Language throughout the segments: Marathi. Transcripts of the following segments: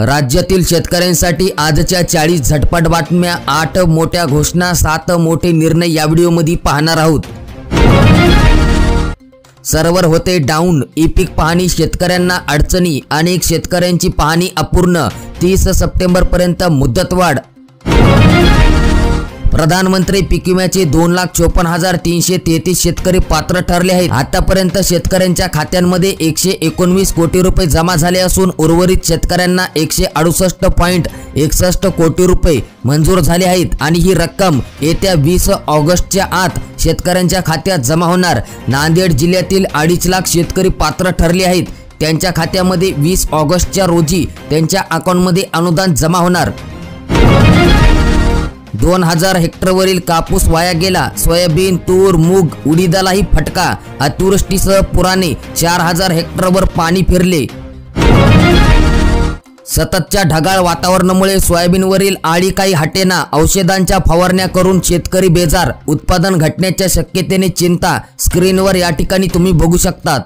राज्यातील शेतकऱ्यांसाठी आजच्या 40 झटपट बातम्या, 8 मोठ्या घोषणा, 7 मोठे निर्णय या व्हिडिओमध्ये पाहणार आहोत। सर्व्हर होते डाऊन, ई-पीक पाहणी शेतकऱ्यांना अडचणी, अनेक शेतकऱ्यांची पाहणी अपूर्ण, 30 सप्टेंबर पर्यंत मुदतवाढ। प्रधानमंत्री पीक विम्याचे 2,54,333 शेतकरी पात्र ठरले आहेत। आतापर्यंत शेतकऱ्यांच्या खात्यांमध्ये 119 कोटी रुपये जमा झाले असून उर्वरित शेतकऱ्यांना 168.61 कोटी रुपये मंजूर झाले आहेत आणि ही रक्कम येत्या 20 ऑगस्टच्या आत शेतकऱ्यांच्या खात्यात जमा होणार। नांदेड जिल्ह्यातील 2.5 लाख शेतकरी पात्र ठरले आहेत। त्यांच्या खात्यामध्ये 20 ऑगस्टच्या रोजी त्यांच्या अकाउंटमध्ये अनुदान जमा होणार। 2000 हेक्टरवरील कापूस वाया गेला, सोयाबीन, तूर, मूग, उडीदालाही फटका। अतिवृष्टीसह पुराने 4000 हेक्टरवर पाणी फिरले। सततच्या ढगाळ वातावरणामुळे सोयाबीनवरील आळी काही हटेना, औषधांच्या फवारण्या करून शेतकरी बेजार, उत्पादन घटण्याच्या शक्यतेने चिंता। स्क्रीनवर या ठिकाणी तुम्ही बघू शकतात।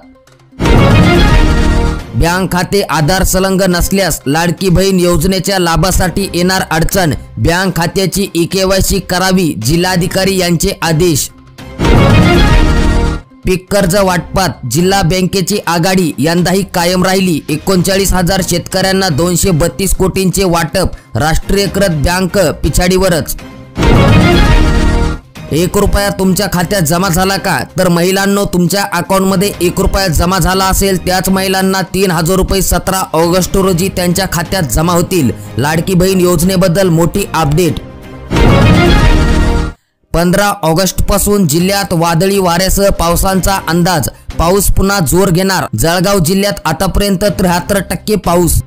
बँक खाते आधार संलग्न नसल्यास लाडकी बहीण योजनेच्या लाभासाठी येणार अडचण, बँक खात्याची ई-केवायसी करावी, जिल्हाधिकारी यांचे आदेश। पीक कर्ज वाटपात जिल्हा बँकेची आघाडी यंदाही कायम राहिली। 39,000 शेतकऱ्यांना 232 कोटींचे वाटप, राष्ट्रीयकृत बँक पिछाडीवरच। 1 रुपया तुमच्या खात्यात जमा झाला का? तर महिलांनो, तुमच्या अकाउंटमध्ये 1 रुपया जमा झाला असेल त्याच महिलांना 3000 रुपये 17 ऑगस्ट रोजी त्यांच्या खात्यात जमा होतील। लाडकी बहीण योजनेबद्दल मोठी अपडेट। 15 ऑगस्ट पासून जिल्ह्यात वादळी वाऱ्यासह पावसाचा अंदाज, पाऊस पुन्हा जोर घेणार। जळगाव जिल्ह्यात आतापर्यंत 73% पाऊस।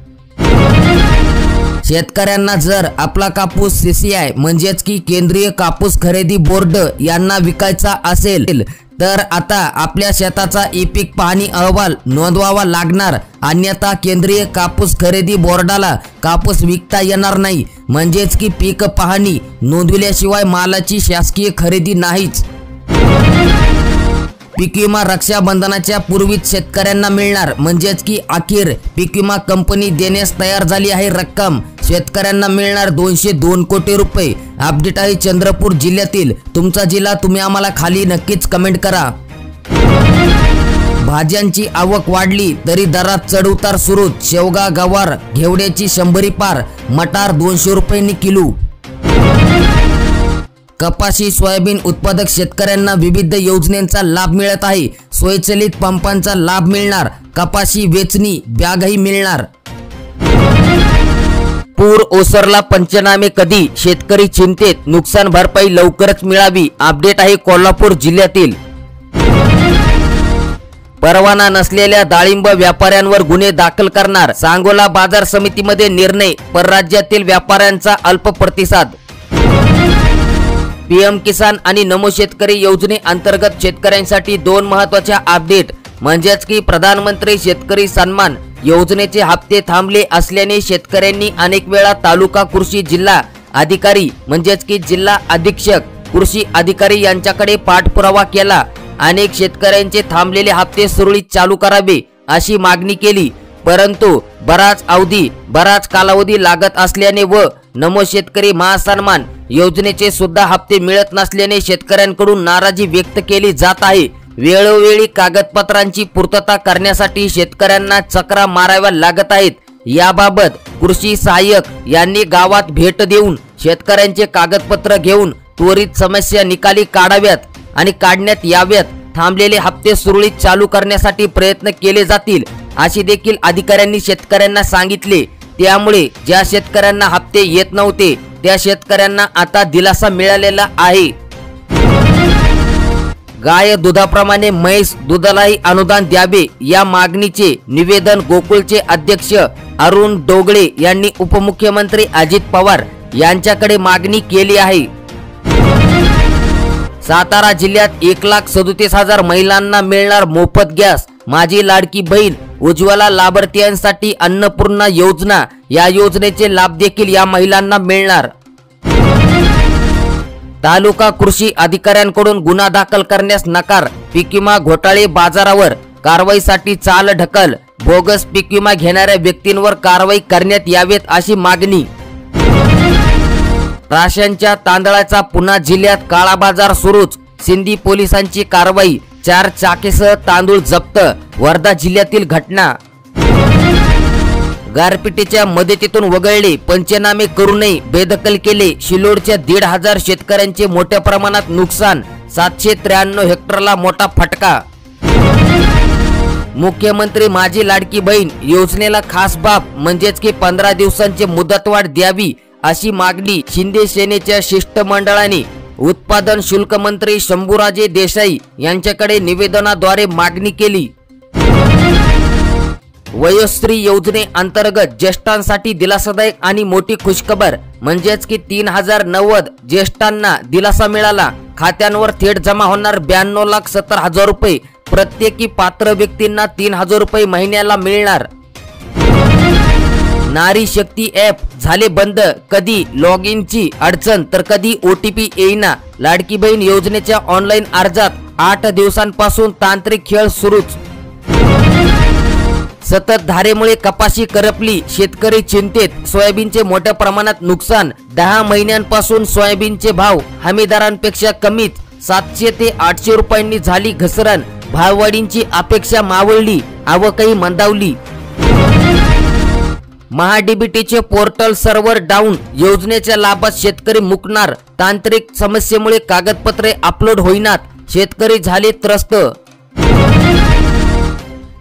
शेतकऱ्यांना जर आपला कापूस CCI म्हणजेच की केंद्रीय कापूस खरेदी बोर्ड यांना विकायचा असेल तर आता आपल्या शेताचा ई-पीक पाहणी अहवाल नोंदवावा लागणार, अन्यथा केंद्रीय कापूस खरेदी बोर्डाला कापूस विकता येणार नाही। म्हणजेच की पीक पाहणी नोंदविल्याशिवाय मालाची शासकीय खरेदी नाहीच। पीक विमा रक्षाबंधनाच्या पूर्वीच शेतकऱ्यांना मिळणार, म्हणजेच की अखेर पीक विमा कंपनी देण्यास तयार झाली आहे रक्कम। शेतकऱ्यांना मिळणार 202 कोटी रुपये। अपडेट आहे चंद्रपूर जिल्ह्यातील। तुमचा जिल्हा तुम्ही आम्हाला खाली नक्कीच कमेंट करा। भाज्यांची आवक वाढली तरी दरात चढउतार सुरूच, शेवगा, गवार, घेवड्याची 100 पार, मटार 200 रुपयांनी किलो। कपाशी, सोयाबीन उत्पादक शेतकऱ्यांना विविध योजनांचा लाभ मिळत आहे। स्वयंचलित पंपांचा लाभ मिळणार, कपाशी वेचणी बॅगही मिळणार। पूर ओसरला, पंचनामे कधी? शेतकरी चिंतेत, नुकसान भरपाई लवकरच मिळावी। अपडेट आहे कोल्हापूर जिल्ह्यातील। परवाना नसलेल्या डाळिंब व्यापाऱ्यांवर गुन्हे दाखल करणार, सांगोला बाजार समितीमध्ये निर्णय, परराज्यातील व्यापाऱ्यांचा अल्प प्रतिसाद। PM किसान आणि नमो शेतकरी योजनेअंतर्गत शेतकऱ्यांसाठी 2 महत्त्वाच्या अपडेट, म्हणजेच की प्रधानमंत्री शेतकरी सन्मान योजनेचे हप्ते थांबले असल्याने शेतकऱ्यांनी अनेक वेळा तालुका कृषी जिल्हा अधिकारी म्हणजेच की जिल्हा अधीक्षक कृषी अधिकारी यांच्याकडे पाठपुरावा केला। अनेक शेतकऱ्यांचे थांबलेले हप्ते सुरळीत चालू करावे अशी मागणी केली, परंतु बराच कालावधी लागत असल्याने व नमो शेतकरी महासन्मान योजनेचे सुद्धा हप्ते मिळत नसल्याने शेतकऱ्यांकडून नाराजी व्यक्त केली जात आहे। वेळोवेळी कागदपत्रांची पूर्तता करण्यासाठी शेतकऱ्यांना चक्रा माराव्या लागत आहेत। याबाबत कृषी सहाय्यक यांनी गावात भेट देऊन शेतकऱ्यांचे कागदपत्र घेऊन त्वरित समस्या निकाली काढाव्यात आणि काढण्यात याव्यात। थांबलेले हप्ते सुरळीत चालू करण्यासाठी प्रयत्न केले जातील अशी देखील अधिकाऱ्यांनी शेतकऱ्यांना सांगितले। त्यामुळे ज्या शेतकऱ्यांना हप्ते येत नव्हते त्या शेतकऱ्यांना आता दिलासा मिळालेला आहे। गाय दुधाप्रमाणे म्हैस दुधालाही अनुदान द्यावे या मागणीचे निवेदन गोकुळचे अध्यक्ष अरुण डोगळे यांनी उपमुख्यमंत्री अजित पवार यांच्याकडे मागणी केली आहे। सातारा जिल्ह्यात 1,37,000 महिलांना मिळणार मोफत गॅस, माझी लाडकी बहीण उज्ज्वला लाभार्थ्यांसाठी अन्नपूर्णा योजना या योजनेचे लाभ देखील या महिलांना मिळणार। तालुका कृषी अधिकाऱ्यांकडून गुन्हा दाखल करण्यास नकार, पीक विमा घोटाळे बाजारावर कारवाईसाठी चाल ढकल, बोगस पीक विमा घेणाऱ्या व्यक्तींवर कारवाई करण्यात यावेत अशी मागणी। राशनच्या तांदळाचा पुन्हा जिल्ह्यात काळा बाजार सुरूच, सिंधी पोलिसांची कारवाई, 4 चाकीसह तांदूळ जप्त। वर्धा जिल्ह्यातील घटना। गारपिटीच्या मदतीतून वगळले, पंचनामे करूनही बेदखल केले, शिलोडच्या 1,500 शेतकऱ्यांचे मोठ्या प्रमाणात नुकसान, 793 हेक्टरला मोठा फटका। मुख्यमंत्री माझी लाडकी बहीण योजनेला खास बाब म्हणजेच की 15 दिवसांची मुदतवाढ द्यावी अशी मागणी शिंदे सेनेच्या शिष्टमंडळाने उत्पादन शुल्क मंत्री शंभूराजे देसाई यांच्याकडे निवेदनाद्वारे मागणी केली। वयोश्री योजनेअंतर्गत ज्येष्ठांसाठी दिलासादायक आणि मोठी खुशखबर म्हणजेच की 3090 ज्येष्ठांना दिलासा मिळाला। खात्यांवर थेट जमा होणार 92,70,000 रुपये, प्रत्येकी पात्र व्यक्तींना 3,000 रुपये महिन्याला मिळणार। नारी शक्ती ॲप झाले बंद, कधी लॉग इनची अडचण तर कधी OTP येईना। लाडकी बहीण योजनेच्या ऑनलाईन अर्जात 8 दिवसांपासून तांत्रिक खेळ सुरूच। सतत धारेमुळे कपाशी करपली, शेतकरी चिंतेत, सोयाबीनचे मोठ्या प्रमाणात नुकसान। 10 महिन्यांपासून सोयाबीनचे भाव हमीदारांपेक्षा कमीच, 700 ते 800 रुपयांनी झाली घसरण। भाववाढींची अपेक्षा मावळली, आवकही मंदावली। महाडीबीटीचे पोर्टल सर्व्हर डाऊन, योजनेच्या लाभात शेतकरी मुकणार, तांत्रिक समस्येमुळे कागदपत्रे अपलोड होईनात, शेतकरी झाले त्रस्त।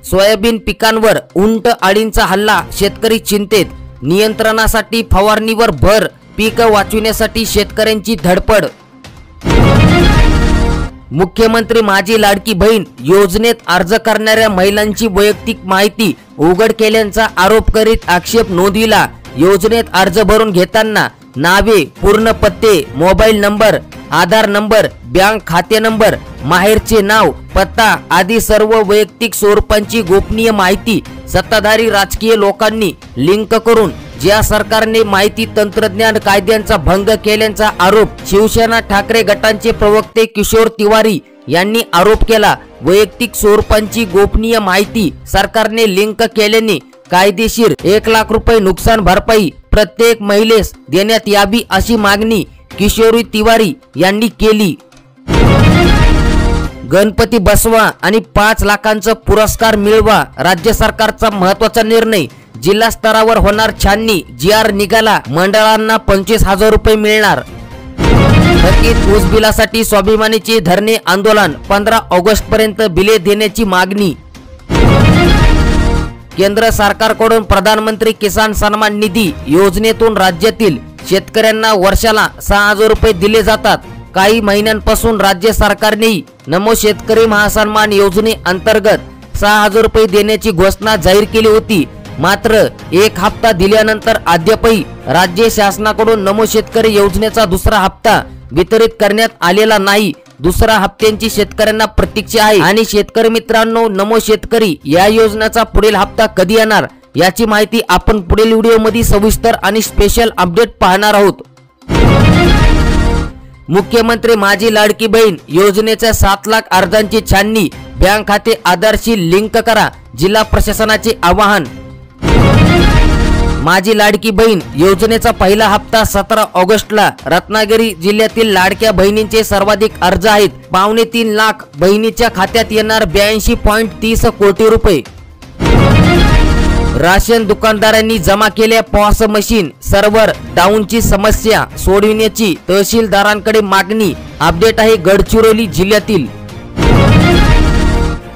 सोयाबीन पिकांवर उंट अळींचा हल्ला, शेतकरी चिंतेत, नियंत्रणासाठी फवारणीवर भर, पीक वाचविण्यासाठी शेतकऱ्यांची धडपड। मुख्यमंत्री माझी लाडकी बहीण योजनेत अर्ज करणाऱ्या महिलांची वैयक्तिक माहिती उघड केल्याचा आरोप करीत आक्षेप नोंदविला। योजनेत अर्ज भरून घेताना नावे, पूर्ण पत्ते, मोबाईल नंबर, आधार नंबर, बँक खाते नंबर, माहेरचे नाव, पत्ता आदी सर्व वैयक्तिक स्वरूपांची गोपनीय माहिती सत्ताधारी राजकीय लोकांनी लिंक करून ज्या सरकारने माहिती तंत्रज्ञान कायद्यांचा भंग केल्याचा आरोप शिवसेना ठाकरे गटांचे प्रवक्ते किशोर तिवारी यांनी आरोप केला। वैयक्तिक स्वरूपांची गोपनीय माहिती सरकारने लिंक केल्याने कायदेशीर 1 लाख रुपये नुकसान भरपाई प्रत्येक महिलेस देण्यात यावी अशी मागणी किशोरी तिवारी यांनी केली। गणपती बसवा आणि 5 लाखांचा पुरस्कार मिळवा, राज्य सरकारचा महत्त्वाचा निर्णय। जिल्हा स्तरावर होणार छाननी, GR निघाला, मंडळांना 25,000 रुपये मिळणार। थकीत ऊस बिलासाठी स्वाभिमानीचे धरणे आंदोलन, 15 ऑगस्ट पर्यंत बिले देण्याची मागणी। केंद्र सरकारकडून प्रधानमंत्री किसान सन्मान निधी योजनेतून राज्यातील शेतकऱ्यांना वर्षाला 6,000 रुपये दिले जातात। काही महिन्यांपासून राज्य सरकारने नमो शेतकरी महासन्मान योजनेअंतर्गत 6,000 रुपये देण्याची घोषणा जाहीर केली होती। मात्र 1 हप्ता दिल्यानंतर अद्यापही राज्य शासनाकडून नमो शेतकरी योजनेचा दुसरा हप्ता वितरित करण्यात आलेला नाही। दुसरा हप्त्यांची शेतकऱ्यांना प्रतीक्षा आहे आणि शेतकरी मित्रांनो, नमो शेतकरी या योजनेचा पुढील हप्ता कधी येणार याची माहिती आपण पुढील व्हिडिओमध्ये सविस्तर आणि स्पेशल अपडेट पाहणार आहोत। मुख्यमंत्री माझी लाडकी बहीण योजनेच्या 7 लाख अर्जांची छाननी, बँक खाते आधारशी लिंक करा, जिल्हा प्रशासनाचे आवाहन। माझी लाडकी बहीण योजनेचा पहिला हप्ता 17 ऑगस्टला रत्नागिरी जिल्ह्यातील लाडक्या बहिणींचे सर्वाधिक अर्ज आहेत। 2.25 लाख बहिणीच्या खात्यात येणार 82.30 कोटी रुपये। राशन दुकानदारांनी जमा केल्या पॉस मशीन, सर्व्हर डाऊनची समस्या सोडविण्याची तहसीलदारांकडे मागणी। अपडेट आहे गडचिरोली जिल्ह्यातील।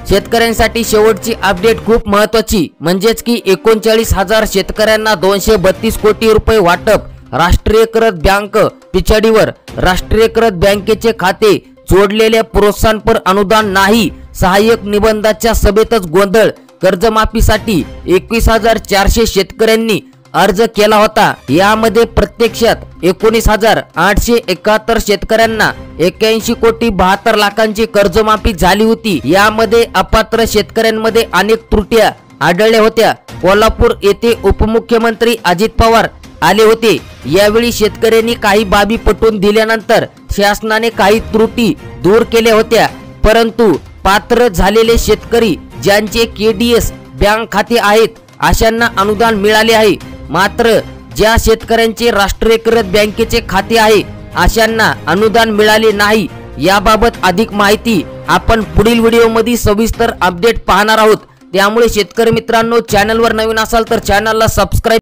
शेतकऱ्यांसाठी शेवटची अपडेट खूप महत्त्वाची म्हणजेच की 39,000 शेतकऱ्यांना 232 कोटी रुपये वाटप। राष्ट्रीयकृत बँक पिछाडीवर, राष्ट्रीयकृत बँकेचे खाते जोडलेल्या प्रोत्साहनपर अनुदान नाही, सहाय्यक निबंधाच्या सभेतच गोंधळ। कर्जमाफीसाठी 21,400 शेतकऱ्यांनी अर्ज केला होता, यामध्ये प्रत्यक्षात 19,871 शेतकऱ्यांना 81 कोटी 72 लाखांची कर्जमाफी झाली होती। यामध्ये अपात्र शेतकऱ्यांमध्ये अनेक त्रुट्या आढळल्या होत्या। कोल्हापूर येथे उपमुख्यमंत्री अजित पवार आले होते। यावेळी शेतकऱ्यांनी काही बाबी पटवून दिल्यानंतर शासनाने काही त्रुटी दूर केल्या होत्या, परंतु पात्र झालेले शेतकरी ज्यांचे KDS बँक खाते आहेत अशांना अनुदान मिळाले आहे, मात्र ज्या शेतकऱ्यांचे राष्ट्रीयकृत बँकेचे खाते आहे अशांना अनुदान मिळाले नाही। याबाबत अधिक माहिती आपण पुढील व्हिडिओमध्ये सविस्तर अपडेट पाहणार आहोत। त्यामुळे शेतकरी मित्रांनो, चॅनलवर नवीन असाल तर चॅनलला सबस्क्राइब